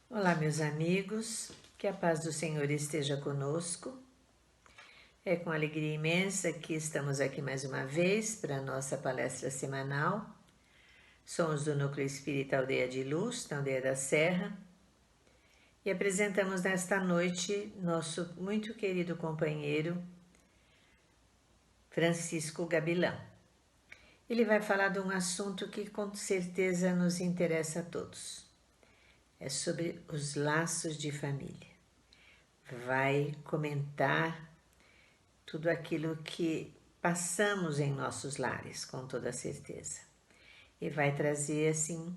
Olá, meus amigos, que a paz do Senhor esteja conosco. É com alegria imensa que estamos aqui mais uma vez para a nossa palestra semanal. Somos do Núcleo Espírita Aldeia de Luz, na Aldeia da Serra, e apresentamos nesta noite nosso muito querido companheiro Francisco Gabilão. Ele vai falar de um assunto que com certeza nos interessa a todos. É sobre os laços de família. Vai comentar tudo aquilo que passamos em nossos lares, com toda certeza. E vai trazer, assim,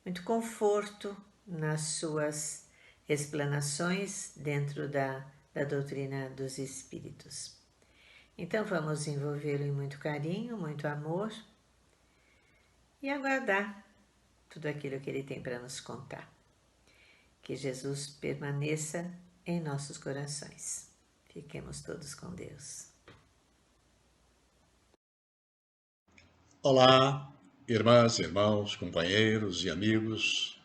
muito conforto nas suas explanações dentro da doutrina dos espíritos. Então vamos envolvê-lo em muito carinho, muito amor e aguardar tudo aquilo que ele tem para nos contar. Que Jesus permaneça em nossos corações. Fiquemos todos com Deus. Olá, irmãs, irmãos, companheiros e amigos.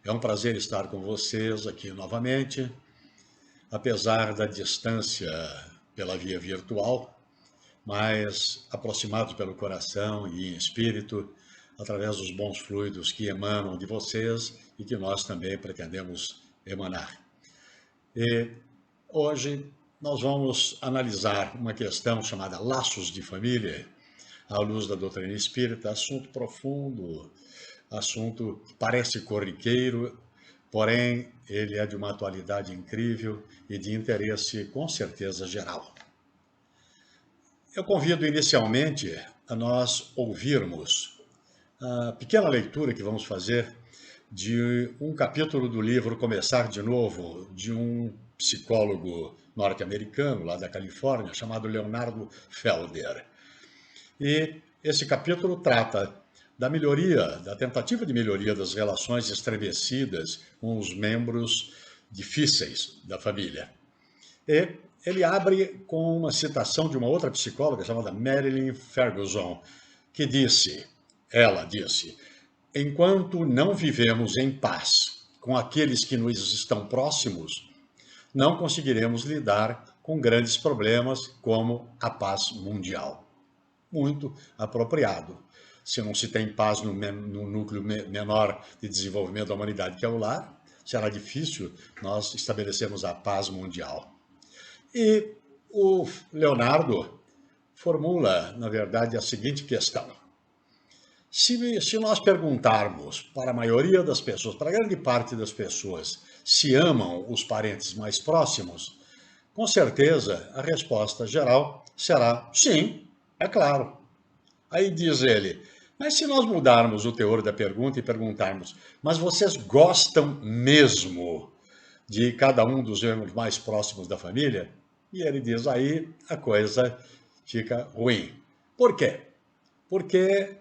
É um prazer estar com vocês aqui novamente, apesar da distância pela via virtual, mas aproximados pelo coração e em espírito, através dos bons fluidos que emanam de vocês e que nós também pretendemos emanar. E hoje nós vamos analisar uma questão chamada laços de família, à luz da doutrina espírita, assunto profundo, assunto que parece corriqueiro, porém ele é de uma atualidade incrível e de interesse com certeza geral. Eu convido inicialmente a nós ouvirmos a pequena leitura que vamos fazer de um capítulo do livro Começar de Novo, de um psicólogo norte-americano lá da Califórnia, chamado Leonardo Felder. E esse capítulo trata da melhoria, da tentativa de melhoria das relações estremecidas com os membros difíceis da família. E ele abre com uma citação de uma outra psicóloga chamada Marilyn Ferguson, que ela disse, enquanto não vivemos em paz com aqueles que nos estão próximos, não conseguiremos lidar com grandes problemas como a paz mundial. Muito apropriado. Se não se tem paz no núcleo menor de desenvolvimento da humanidade, que é o lar, será difícil nós estabelecermos a paz mundial. E o Leonardo formula, na verdade, a seguinte questão. Se nós perguntarmos para a maioria das pessoas, para a grande parte das pessoas, se amam os parentes mais próximos, com certeza a resposta geral será sim, é claro. Aí diz ele, mas se nós mudarmos o teor da pergunta e perguntarmos, mas vocês gostam mesmo de cada um dos membros mais próximos da família? E ele diz, aí a coisa fica ruim. Por quê? Porque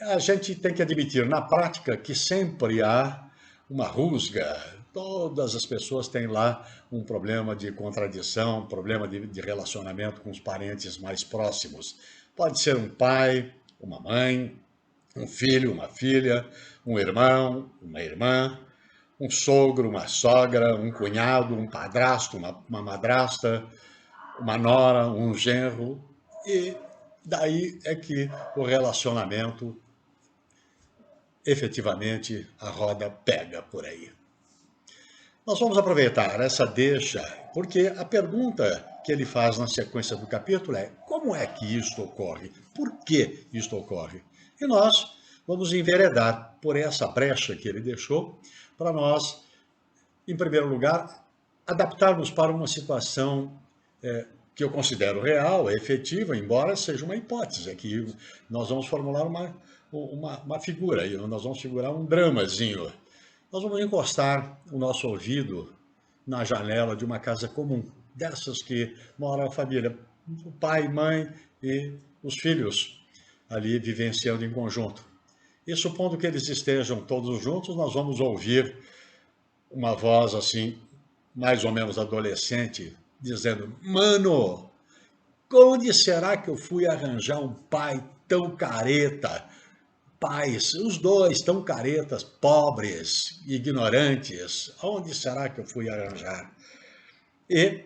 a gente tem que admitir na prática que sempre há uma rusga. Todas as pessoas têm lá um problema de contradição, um problema de relacionamento com os parentes mais próximos. Pode ser um pai, uma mãe, um filho, uma filha, um irmão, uma irmã, um sogro, uma sogra, um cunhado, um padrasto, uma madrasta, uma nora, um genro. E daí é que o relacionamento, efetivamente, a roda pega por aí. Nós vamos aproveitar essa deixa, porque a pergunta que ele faz na sequência do capítulo é como é que isto ocorre? Por que isto ocorre? E nós vamos enveredar por essa brecha que ele deixou para nós, em primeiro lugar, adaptarmos para uma situação que eu considero real, efetiva, embora seja uma hipótese. Aqui nós vamos formular uma figura, nós vamos figurar um dramazinho. Nós vamos encostar o nosso ouvido na janela de uma casa comum, dessas que mora a família, o pai, mãe e os filhos ali vivenciando em conjunto. E supondo que eles estejam todos juntos, nós vamos ouvir uma voz assim, mais ou menos adolescente, dizendo: Mano, onde será que eu fui arranjar um pai tão careta? pais, os dois tão caretas, pobres, ignorantes, onde será que eu fui arranjar? E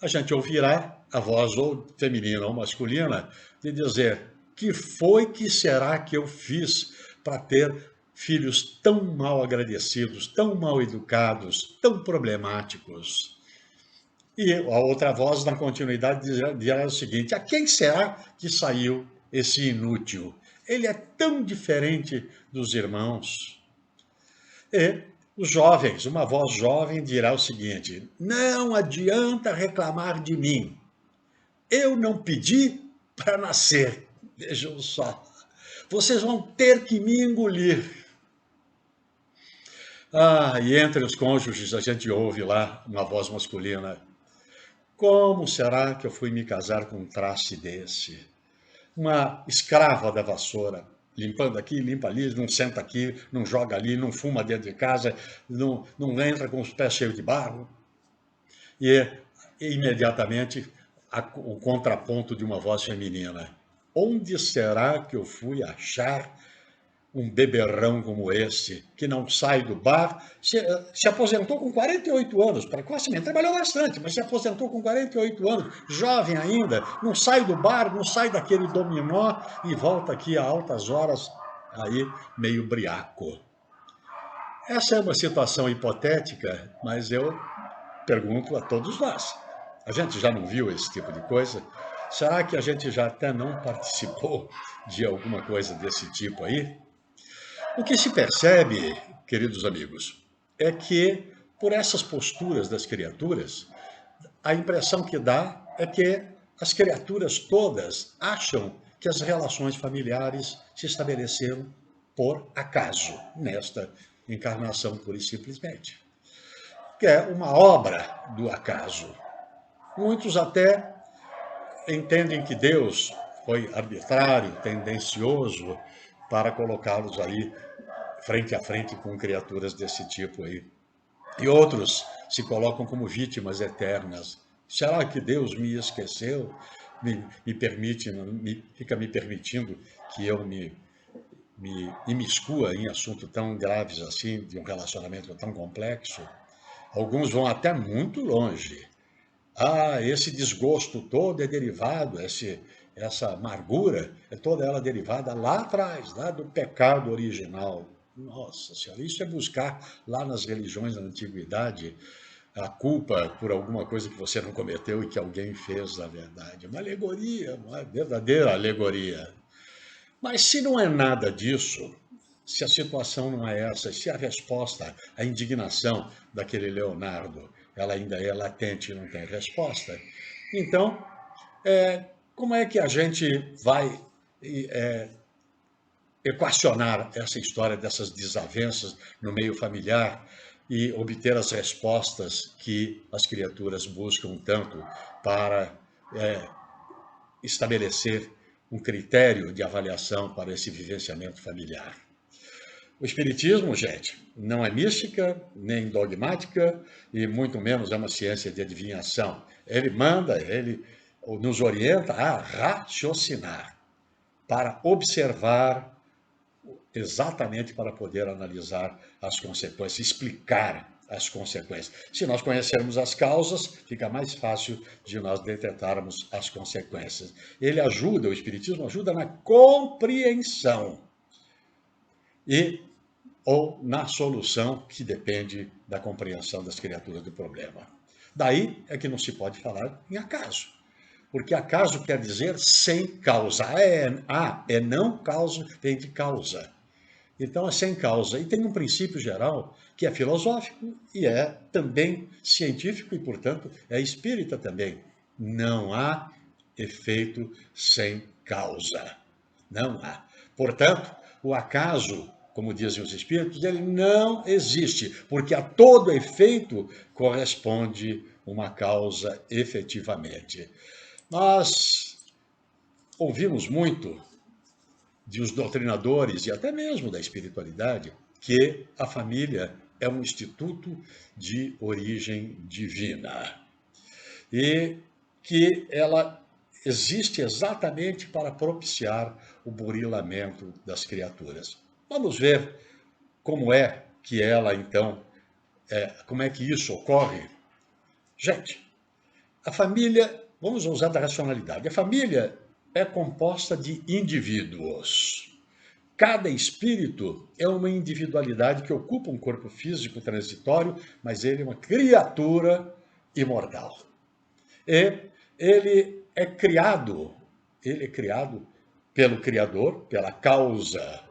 a gente ouvirá a voz ou feminina ou masculina de dizer: que foi que será que eu fiz para ter filhos tão mal agradecidos, tão mal educados, tão problemáticos? E a outra voz, na continuidade, dirá o seguinte: a quem será que saiu esse inútil? Ele é tão diferente dos irmãos. E os jovens, uma voz jovem dirá o seguinte: não adianta reclamar de mim. Eu não pedi para nascer. Vejam só. Vocês vão ter que me engolir. Ah, e entre os cônjuges a gente ouve lá uma voz masculina: como será que eu fui me casar com um traste desse? Uma escrava da vassoura, limpando aqui, limpa ali, não senta aqui, não joga ali, não fuma dentro de casa, não entra com os pés cheios de barro. E imediatamente o contraponto de uma voz feminina: onde será que eu fui achar um beberrão como este, que não sai do bar, se aposentou com 48 anos, precocemente, trabalhou bastante, mas se aposentou com 48 anos, jovem ainda, não sai do bar, não sai daquele dominó e volta aqui a altas horas, aí meio briaco. Essa é uma situação hipotética, mas eu pergunto a todos nós. A gente já não viu esse tipo de coisa? Será que a gente já até não participou de alguma coisa desse tipo aí? O que se percebe, queridos amigos, é que por essas posturas das criaturas, a impressão que dá é que as criaturas todas acham que as relações familiares se estabeleceram por acaso, nesta encarnação pura e simplesmente. Que é uma obra do acaso. Muitos até entendem que Deus foi arbitrário, tendencioso para colocá-los aí frente a frente com criaturas desse tipo aí. E outros se colocam como vítimas eternas. Será que Deus me esqueceu? Fica me permitindo que eu me imiscua em assuntos tão graves assim, de um relacionamento tão complexo? Alguns vão até muito longe. Ah, esse desgosto todo é derivado, essa amargura é toda ela derivada lá atrás, lá do pecado original. Nossa Senhora, isso é buscar lá nas religiões da antiguidade a culpa por alguma coisa que você não cometeu e que alguém fez, na verdade. Uma alegoria, uma verdadeira alegoria. Mas se não é nada disso, se a situação não é essa, se a resposta, a indignação daquele Leonardo, ela ainda é latente e não tem resposta, então, como é que a gente vai equacionar essa história dessas desavenças no meio familiar e obter as respostas que as criaturas buscam tanto para estabelecer um critério de avaliação para esse vivenciamento familiar? O Espiritismo, gente, não é mística, nem dogmática, e muito menos é uma ciência de adivinhação. Ele manda, ele nos orienta a raciocinar, para observar exatamente para poder analisar as consequências, explicar as consequências. Se nós conhecermos as causas, fica mais fácil de nós detectarmos as consequências. Ele ajuda, o Espiritismo ajuda na compreensão ou na solução que depende da compreensão das criaturas do problema. Daí é que não se pode falar em acaso, porque acaso quer dizer sem causa. É não causa, vem de causa. Então é sem causa. E tem um princípio geral que é filosófico e é também científico e, portanto, é espírita também. Não há efeito sem causa. Não há. Portanto, o acaso, como dizem os espíritos, ele não existe, porque a todo efeito corresponde uma causa efetivamente. Nós ouvimos muito de os doutrinadores e até mesmo da espiritualidade que a família é um instituto de origem divina e que ela existe exatamente para propiciar o burilamento das criaturas. Vamos ver como é que ela, então, como é que isso ocorre? Gente, a família, vamos usar da racionalidade, a família é composta de indivíduos. Cada espírito é uma individualidade que ocupa um corpo físico transitório, mas ele é uma criatura imortal. E ele é criado pelo Criador, pela causa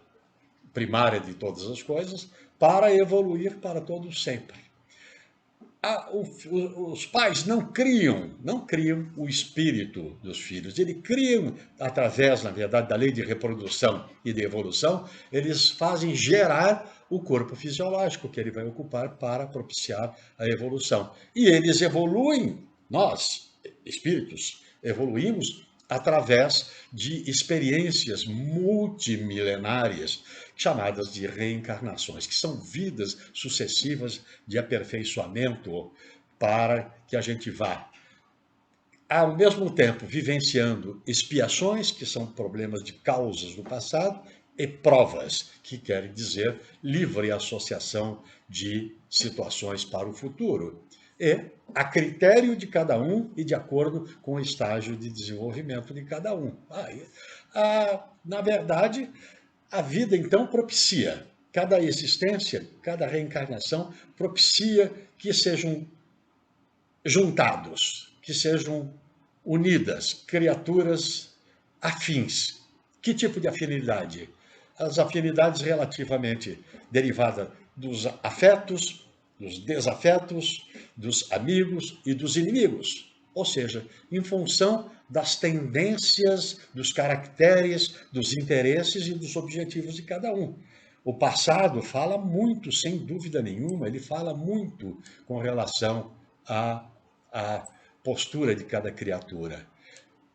primária de todas as coisas, para evoluir para todo sempre. Os pais não criam o espírito dos filhos, eles criam através, na verdade, da lei de reprodução e de evolução, eles fazem gerar o corpo fisiológico que ele vai ocupar para propiciar a evolução. E eles evoluem, nós, espíritos, evoluímos através de experiências multimilenárias chamadas de reencarnações, que são vidas sucessivas de aperfeiçoamento para que a gente vá, ao mesmo tempo, vivenciando expiações, que são problemas de causas do passado, e provas, que querem dizer livre associação de situações para o futuro. E a critério de cada um e de acordo com o estágio de desenvolvimento de cada um. Na verdade, a vida, então, propicia, cada existência, cada reencarnação, propicia que sejam juntados, que sejam unidas, criaturas afins. Que tipo de afinidade? As afinidades relativamente derivadas dos afetos, dos desafetos, dos amigos e dos inimigos. Ou seja, em função das tendências, dos caracteres, dos interesses e dos objetivos de cada um. O passado fala muito, sem dúvida nenhuma, ele fala muito com relação à postura de cada criatura.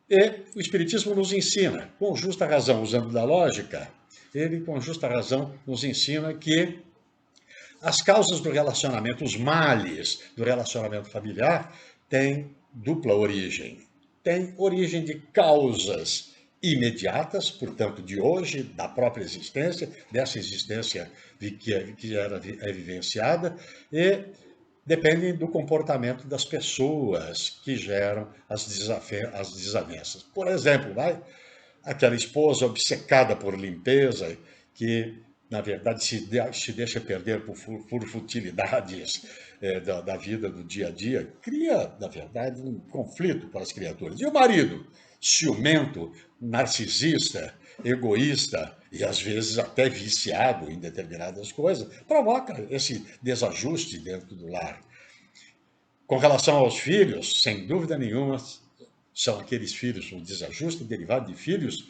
E o Espiritismo nos ensina, com justa razão, usando da lógica, ele com justa razão nos ensina que as causas do relacionamento, os males do relacionamento familiar, têm dupla origem. Tem origem de causas imediatas, portanto, de hoje, da própria existência, dessa existência que é vivenciada, e dependem do comportamento das pessoas que geram as desavenças. Por exemplo, aquela esposa obcecada por limpeza, que, na verdade, se deixa perder por futilidades da vida do dia a dia, cria, na verdade, um conflito para as criaturas. E o marido, ciumento, narcisista, egoísta e, às vezes, até viciado em determinadas coisas, provoca esse desajuste dentro do lar. Com relação aos filhos, sem dúvida nenhuma, são aqueles filhos, um desajuste derivado de filhos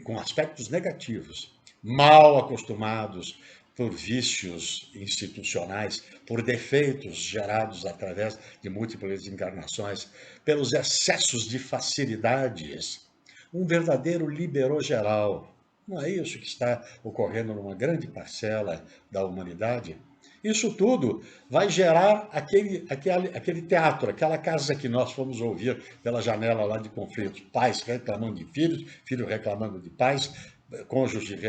com aspectos negativos, mal acostumados por vícios institucionais, por defeitos gerados através de múltiplas encarnações, pelos excessos de facilidades, um verdadeiro liberou-geral. Não é isso que está ocorrendo numa grande parcela da humanidade? Isso tudo vai gerar aquele teatro, aquela casa que nós fomos ouvir pela janela lá de conflitos. Pais reclamando de filhos, filhos reclamando de pais, cônjuges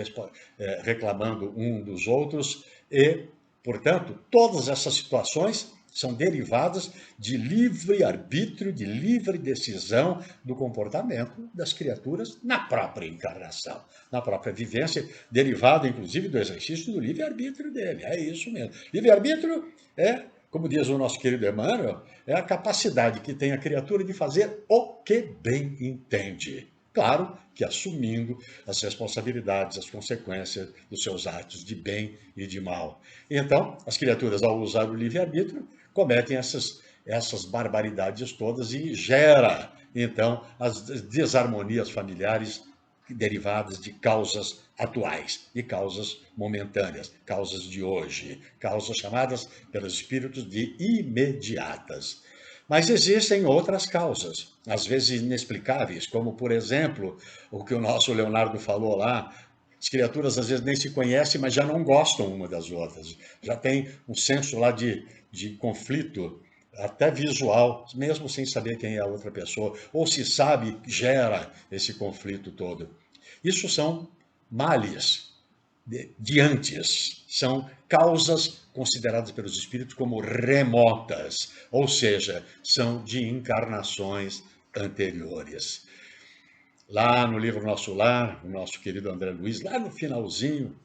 reclamando um dos outros. E, portanto, todas essas situações são derivadas de livre-arbítrio, de livre decisão do comportamento das criaturas na própria encarnação, na própria vivência, derivada, inclusive, do exercício do livre-arbítrio dele. É isso mesmo. Livre-arbítrio é, como diz o nosso querido Emmanuel, é a capacidade que tem a criatura de fazer o que bem entende. Claro que assumindo as responsabilidades, as consequências dos seus atos de bem e de mal. Então, as criaturas, ao usar o livre-arbítrio, cometem essas barbaridades todas e gera, então, as desarmonias familiares derivadas de causas atuais, de causas momentâneas, causas de hoje, causas chamadas pelos espíritos de imediatas. Mas existem outras causas, às vezes inexplicáveis, como, por exemplo, o que o nosso Leonardo falou lá. As criaturas às vezes nem se conhecem, mas já não gostam uma das outras. Já tem um senso lá de conflito até visual, mesmo sem saber quem é a outra pessoa, ou se sabe, gera esse conflito todo. Isso são males de antes, são causas consideradas pelos espíritos como remotas, ou seja, são de encarnações anteriores. Lá no livro Nosso Lar, o nosso querido André Luiz, lá no finalzinho,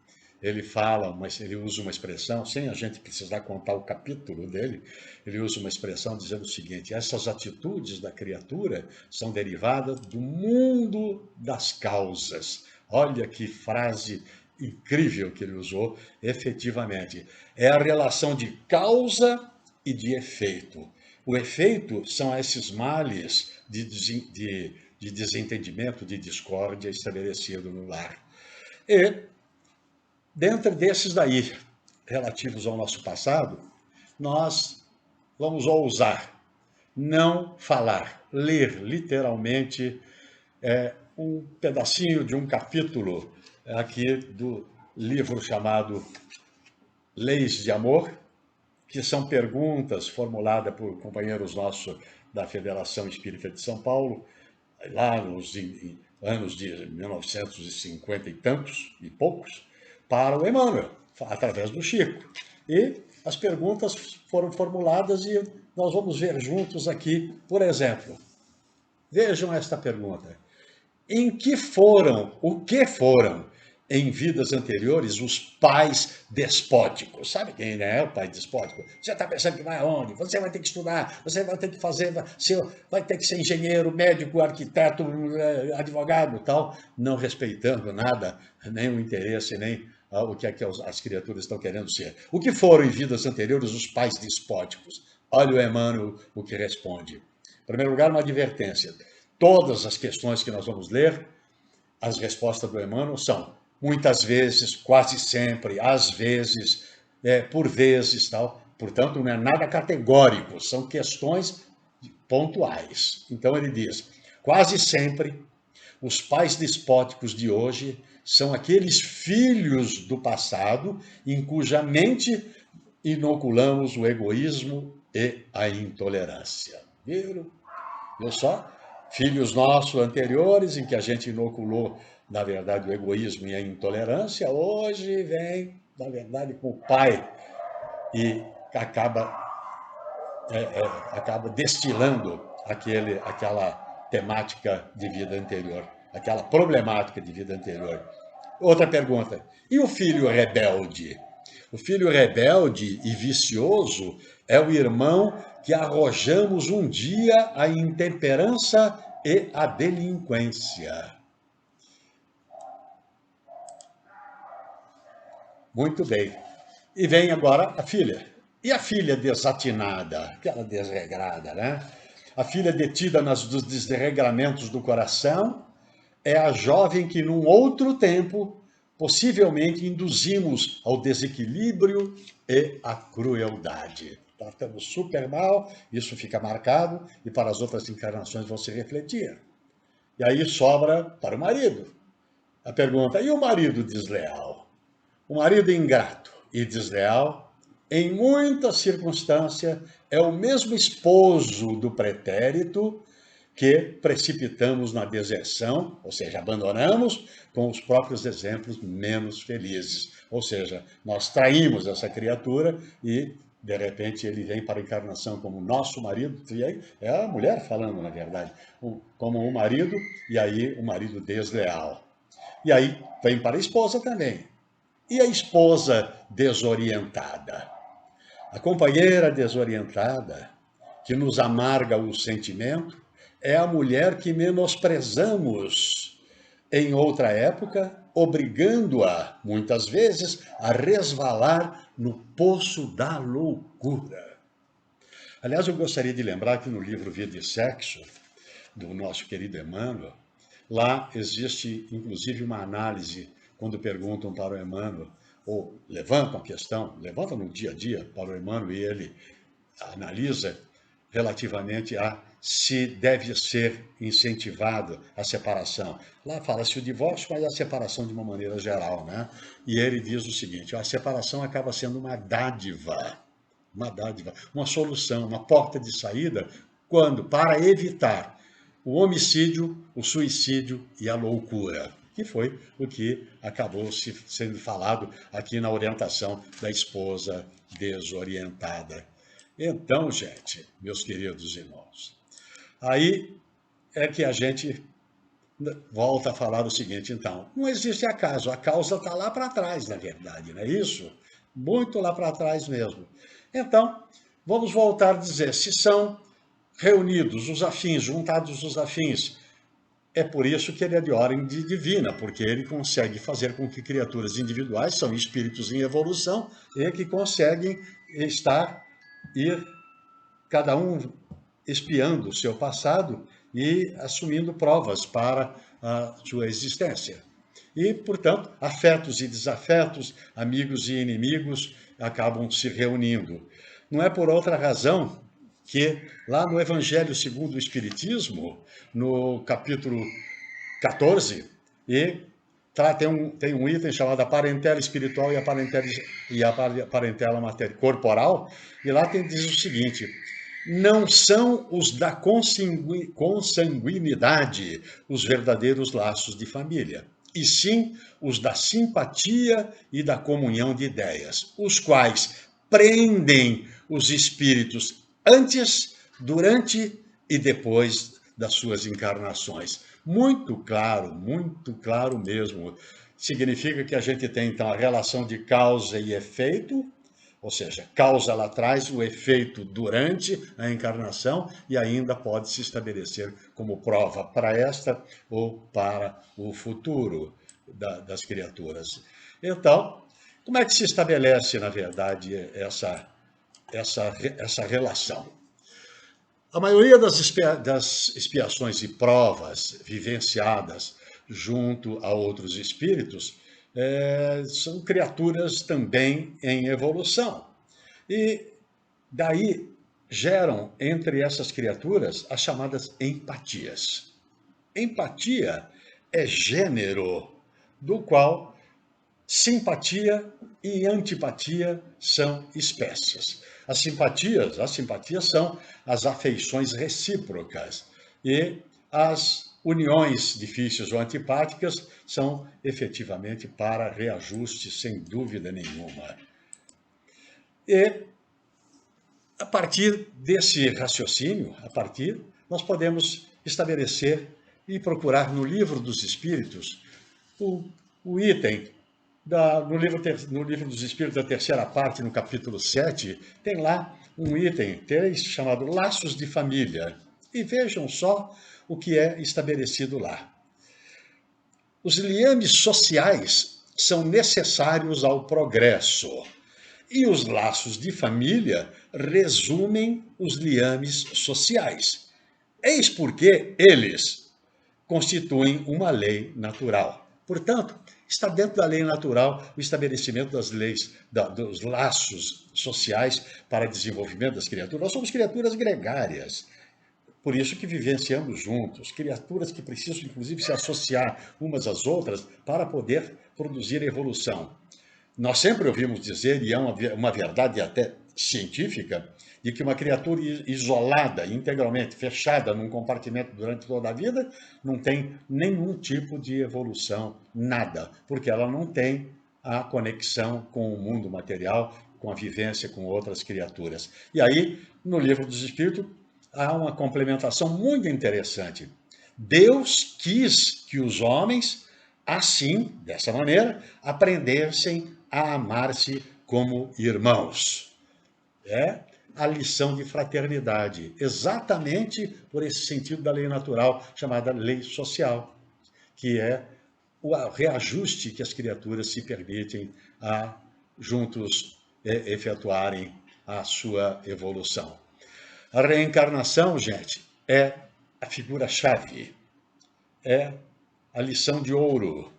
ele fala, mas ele usa uma expressão, sem a gente precisar contar o capítulo dele, ele usa uma expressão dizendo o seguinte: essas atitudes da criatura são derivadas do mundo das causas. Olha que frase incrível que ele usou, efetivamente. É a relação de causa e de efeito. O efeito são esses males de desentendimento, de discórdia estabelecido no lar. E, dentro desses daí, relativos ao nosso passado, nós vamos ousar não falar, ler literalmente um pedacinho de um capítulo aqui do livro chamado Leis de Amor, que são perguntas formuladas por companheiros nossos da Federação Espírita de São Paulo, lá nos anos de 1950 e tantos, e poucos, para o Emmanuel, através do Chico. E as perguntas foram formuladas e nós vamos ver juntos aqui, por exemplo. Vejam esta pergunta. O que foram, em vidas anteriores, os pais despóticos? Sabe quem é o pai despótico? Você está pensando que vai aonde? Você vai ter que estudar, você vai ter que fazer, vai ter que ser engenheiro, médico, arquiteto, advogado, tal, não respeitando nada, nem o interesse, nem o que é que as criaturas estão querendo ser. O que foram, em vidas anteriores, os pais despóticos? Olha o Emmanuel o que responde. Em primeiro lugar, uma advertência. Todas as questões que nós vamos ler, as respostas do Emmanuel são muitas vezes, quase sempre, às vezes, por vezes, tal. Portanto, não é nada categórico, são questões pontuais. Então ele diz, quase sempre, os pais despóticos de hoje são aqueles filhos do passado em cuja mente inoculamos o egoísmo e a intolerância. Viram? Viu só? Filhos nossos anteriores, em que a gente inoculou, na verdade, o egoísmo e a intolerância, hoje vem, na verdade, com o pai e acaba destilando aquela temática de vida anterior, aquela problemática de vida anterior. Outra pergunta, e o filho rebelde? O filho rebelde e vicioso é o irmão que arrojamos um dia à intemperança e à delinquência. Muito bem. E vem agora a filha. E a filha desatinada, aquela desregrada, né? A filha detida nos desregramentos do coração é a jovem que, num outro tempo, possivelmente induzimos ao desequilíbrio e à crueldade. Tratamos super mal, isso fica marcado e para as outras encarnações vão se refletir. E aí sobra para o marido. A pergunta, e o marido desleal? O marido ingrato e desleal, em muitas circunstâncias, é o mesmo esposo do pretérito que precipitamos na deserção, ou seja, abandonamos com os próprios exemplos menos felizes. Ou seja, nós traímos essa criatura e, de repente, ele vem para a encarnação como nosso marido, e aí é a mulher falando, na verdade, como um marido, e aí o marido desleal. E aí vem para a esposa também. E a esposa desorientada? A companheira desorientada, que nos amarga o sentimento, é a mulher que menosprezamos em outra época, obrigando-a, muitas vezes, a resvalar no poço da loucura. Aliás, eu gostaria de lembrar que no livro Vida e Sexo, do nosso querido Emmanuel, lá existe, inclusive, uma análise, quando perguntam para o Emmanuel, ou levantam a questão, levantam no dia a dia para o Emmanuel e ele analisa relativamente a se deve ser incentivado a separação. Lá fala-se o divórcio, mas a separação de uma maneira geral, né? E ele diz o seguinte, a separação acaba sendo uma dádiva uma dádiva, uma solução, uma porta de saída, quando? Para evitar o homicídio, o suicídio e a loucura, que foi o que acabou sendo falado aqui na orientação da esposa desorientada. Então, gente, meus queridos irmãos, aí é que a gente volta a falar o seguinte, então, não existe acaso, a causa está lá para trás, na verdade, não é isso? Muito lá para trás mesmo. Então, vamos voltar a dizer, se são reunidos os afins, juntados os afins, é por isso que ele é de ordem divina, porque ele consegue fazer com que criaturas individuais, são espíritos em evolução, e que conseguem ir cada um espiando o seu passado e assumindo provas para a sua existência. E, portanto, afetos e desafetos, amigos e inimigos acabam se reunindo. Não é por outra razão que lá no Evangelho segundo o Espiritismo, no capítulo 14, tem um item chamado a parentela espiritual e a parentela corporal, e lá diz o seguinte: não são os da consanguinidade os verdadeiros laços de família, e sim os da simpatia e da comunhão de ideias, os quais prendem os espíritos antes, durante e depois das suas encarnações. Muito claro mesmo. Significa que a gente tem, então, a relação de causa e efeito, ou seja, causa lá atrás, o efeito durante a encarnação, e ainda pode se estabelecer como prova para esta ou para o futuro das criaturas. Então, como é que se estabelece, na verdade, essa relação? A maioria das expiações e provas vivenciadas junto a outros espíritos são criaturas também em evolução. E daí geram entre essas criaturas as chamadas empatias. Empatia é gênero do qual simpatia e antipatia são espécies. As simpatias são as afeições recíprocas e as uniões difíceis ou antipáticas são efetivamente para reajuste, sem dúvida nenhuma. E a partir desse raciocínio, nós podemos estabelecer e procurar no Livro dos Espíritos o item no livro dos Espíritos, da terceira parte, no capítulo 7, tem lá um item 3 chamado Laços de Família. E vejam só o que é estabelecido lá. Os liames sociais são necessários ao progresso, e os laços de família resumem os liames sociais. Eis porque eles constituem uma lei natural. Portanto, está dentro da lei natural o estabelecimento das leis, dos laços sociais para desenvolvimento das criaturas. Nós somos criaturas gregárias, por isso que vivenciamos juntos, criaturas que precisam, inclusive, se associar umas às outras para poder produzir evolução. Nós sempre ouvimos dizer, e é uma verdade até científica, de que uma criatura isolada, integralmente fechada num compartimento durante toda a vida, não tem nenhum tipo de evolução, nada, porque ela não tem a conexão com o mundo material, com a vivência com outras criaturas. E aí, no Livro dos Espíritos, há uma complementação muito interessante. Deus quis que os homens, assim, dessa maneira, aprendessem a amar-se como irmãos. É a lição de fraternidade, exatamente por esse sentido da lei natural, chamada lei social, que é o reajuste que as criaturas se permitem a juntos efetuarem a sua evolução. A reencarnação, gente, é a figura-chave, é a lição de ouro,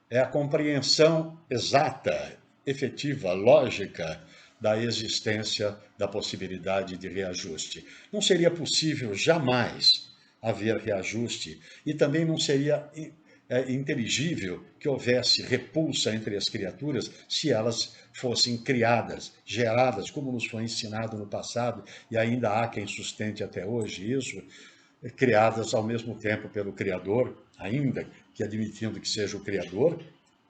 é a compreensão exata, efetiva, lógica da existência da possibilidade de reajuste. Não seria possível jamais haver reajuste e também não seria inteligível que houvesse repulsa entre as criaturas se elas fossem criadas, geradas, como nos foi ensinado no passado, e ainda há quem sustente até hoje isso, criadas ao mesmo tempo pelo Criador, ainda que admitindo que seja o Criador,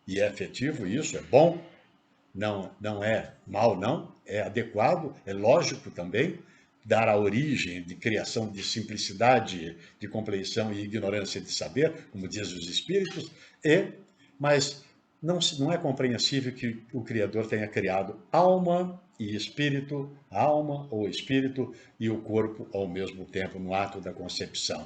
e é efetivo isso, é bom, não é mal, não, é adequado, é lógico também, dar a origem de criação de simplicidade, de compreensão e ignorância de saber, como dizem os espíritos, mas não é compreensível que o Criador tenha criado alma e espírito, alma ou espírito e o corpo ao mesmo tempo no ato da concepção.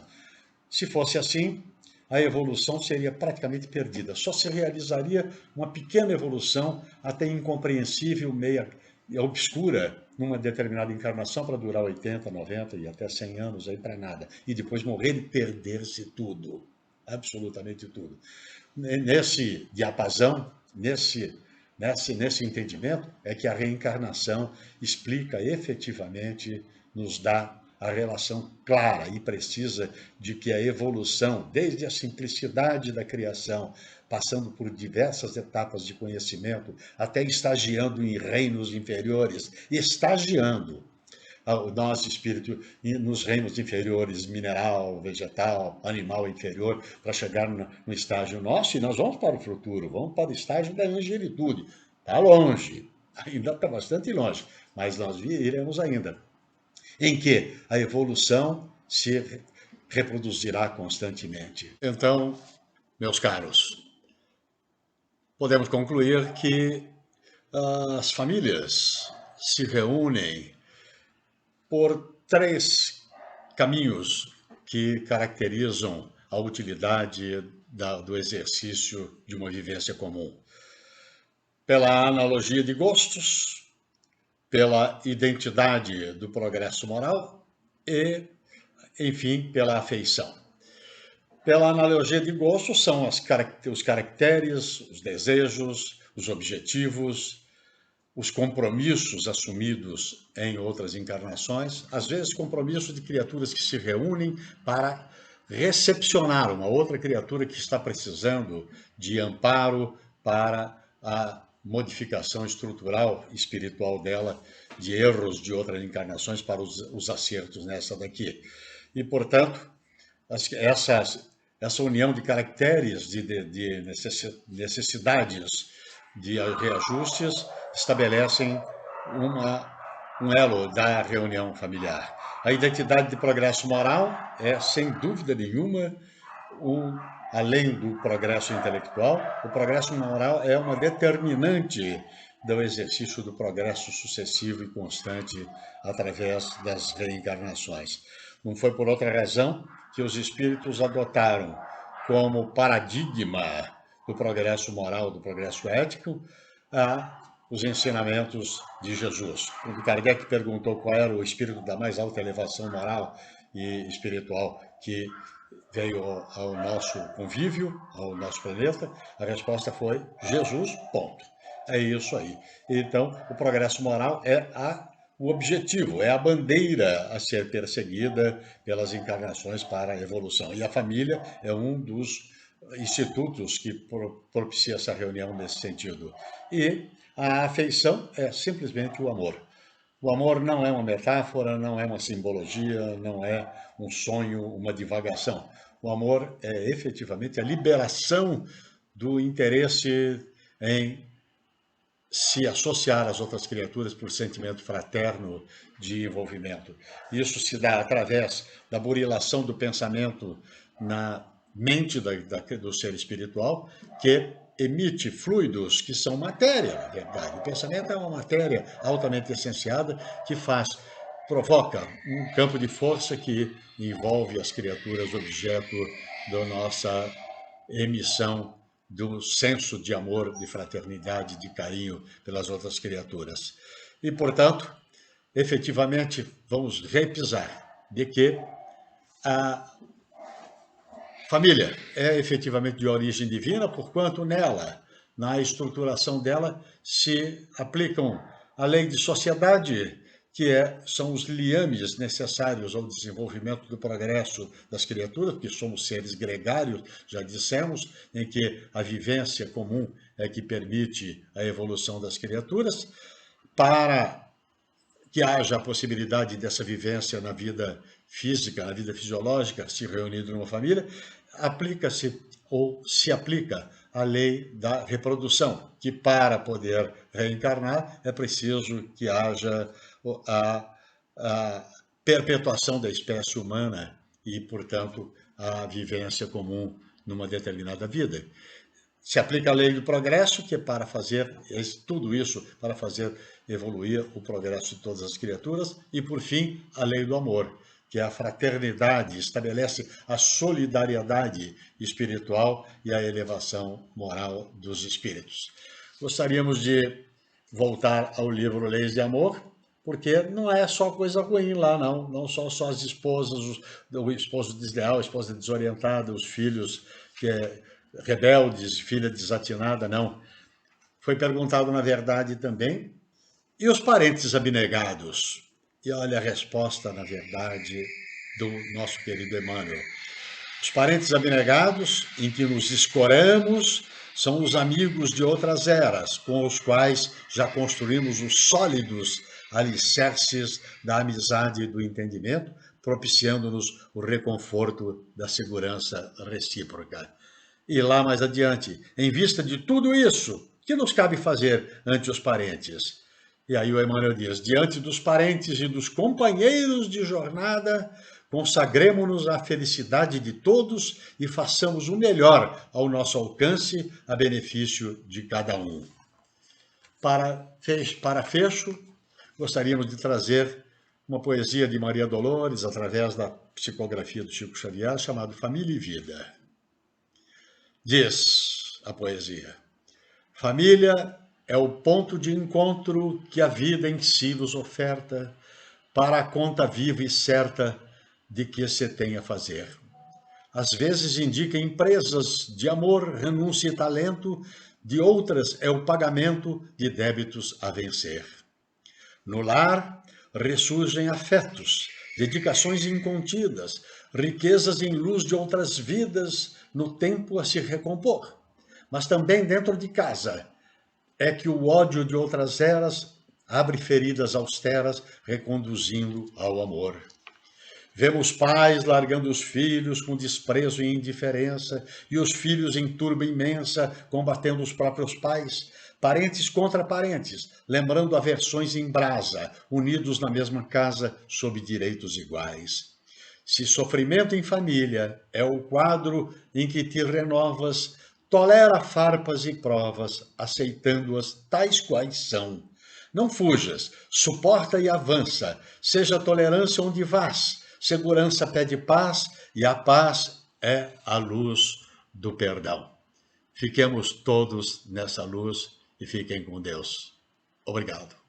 Se fosse assim, a evolução seria praticamente perdida. Só se realizaria uma pequena evolução, até incompreensível, meia obscura, numa determinada encarnação para durar 80, 90 e até 100 anos aí para nada. E depois morrer e perder-se tudo, absolutamente tudo. Nesse diapasão, nesse entendimento, é que a reencarnação explica efetivamente, nos dá a relação clara e precisa de que a evolução, desde a simplicidade da criação, passando por diversas etapas de conhecimento, até estagiando em reinos inferiores, estagiando o nosso espírito nos reinos inferiores, mineral, vegetal, animal inferior, para chegar no estágio nosso, e nós vamos para o futuro, vamos para o estágio da angelitude. Está longe, ainda está bastante longe, mas nós iremos ainda. Em que a evolução se reproduzirá constantemente. Então, meus caros, podemos concluir que as famílias se reúnem por 3 caminhos que caracterizam a utilidade do exercício de uma vivência comum. Pela analogia de gostos, pela identidade do progresso moral e, enfim, pela afeição. Pela analogia de gosto, são os caracteres, os desejos, os objetivos, os compromissos assumidos em outras encarnações, às vezes compromissos de criaturas que se reúnem para recepcionar uma outra criatura que está precisando de amparo para a modificação estrutural espiritual dela, de erros de outras encarnações para os acertos nessa daqui. E, portanto, essa união de caracteres, de necessidades de reajustes, estabelecem um elo da reunião familiar. A identidade de progresso moral é, sem dúvida nenhuma, além do progresso intelectual, o progresso moral é uma determinante do exercício do progresso sucessivo e constante através das reencarnações. Não foi por outra razão que os espíritos adotaram como paradigma do progresso moral, do progresso ético, os ensinamentos de Jesus. Quando Kardec perguntou qual era o espírito da mais alta elevação moral e espiritual que veio ao nosso convívio, ao nosso planeta, a resposta foi Jesus, ponto. É isso aí. Então, o progresso moral é o objetivo, é a bandeira a ser perseguida pelas encarnações para a evolução. E a família é um dos institutos que propicia essa reunião nesse sentido. E a afeição é simplesmente o amor. O amor não é uma metáfora, não é uma simbologia, não é um sonho, uma divagação. O amor é efetivamente a liberação do interesse em se associar às outras criaturas por sentimento fraterno de envolvimento. Isso se dá através da burilação do pensamento na mente do ser espiritual, que emite fluidos que são matéria, na verdade. O pensamento é uma matéria altamente essenciada que provoca um campo de força que envolve as criaturas objeto da nossa emissão do senso de amor, de fraternidade, de carinho pelas outras criaturas. E, portanto, efetivamente, vamos repisar de que a família é efetivamente de origem divina, porquanto nela, na estruturação dela, se aplicam a lei de sociedade são os liames necessários ao desenvolvimento do progresso das criaturas, porque somos seres gregários, já dissemos, em que a vivência comum é que permite a evolução das criaturas. Para que haja a possibilidade dessa vivência na vida física, na vida fisiológica, se reunindo numa família, aplica-se ou se aplica a lei da reprodução, que para poder reencarnar é preciso que haja a perpetuação da espécie humana e, portanto, a vivência comum numa determinada vida. Se aplica a lei do progresso, que é para fazer tudo isso, para fazer evoluir o progresso de todas as criaturas, e, por fim, a lei do amor, que é a fraternidade, estabelece a solidariedade espiritual e a elevação moral dos espíritos. Gostaríamos de voltar ao livro Leis de Amor, porque não é só coisa ruim lá, não só as esposas, o esposo desleal, a esposa desorientada, os filhos rebeldes, filha desatinada, não. Foi perguntado, na verdade, também, e os parentes abnegados? E olha a resposta, na verdade, do nosso querido Emmanuel. Os parentes abnegados, em que nos escoramos, são os amigos de outras eras, com os quais já construímos os sólidos alicerces da amizade e do entendimento, propiciando-nos o reconforto da segurança recíproca. E lá mais adiante, em vista de tudo isso, que nos cabe fazer ante os parentes? E aí o Emmanuel diz, diante dos parentes e dos companheiros de jornada, consagremo-nos à felicidade de todos e façamos o melhor ao nosso alcance, a benefício de cada um. Para fecho, gostaríamos de trazer uma poesia de Maria Dolores, através da psicografia do Chico Xavier, chamado Família e Vida. Diz a poesia, família é o ponto de encontro que a vida em si nos oferta para a conta viva e certa de que se tem a fazer. Às vezes indica empresas de amor, renúncia e talento, de outras é o pagamento de débitos a vencer. No lar ressurgem afetos, dedicações incontidas, riquezas em luz de outras vidas no tempo a se recompor. Mas também dentro de casa é que o ódio de outras eras abre feridas austeras, reconduzindo ao amor. Vemos pais largando os filhos com desprezo e indiferença, e os filhos em turba imensa combatendo os próprios pais, parentes contra parentes, lembrando aversões em brasa, unidos na mesma casa sob direitos iguais. Se sofrimento em família é o quadro em que te renovas, tolera farpas e provas, aceitando-as tais quais são. Não fujas, suporta e avança, seja tolerância onde vás, segurança pede paz e a paz é a luz do perdão. Fiquemos todos nessa luz e fiquem com Deus. Obrigado.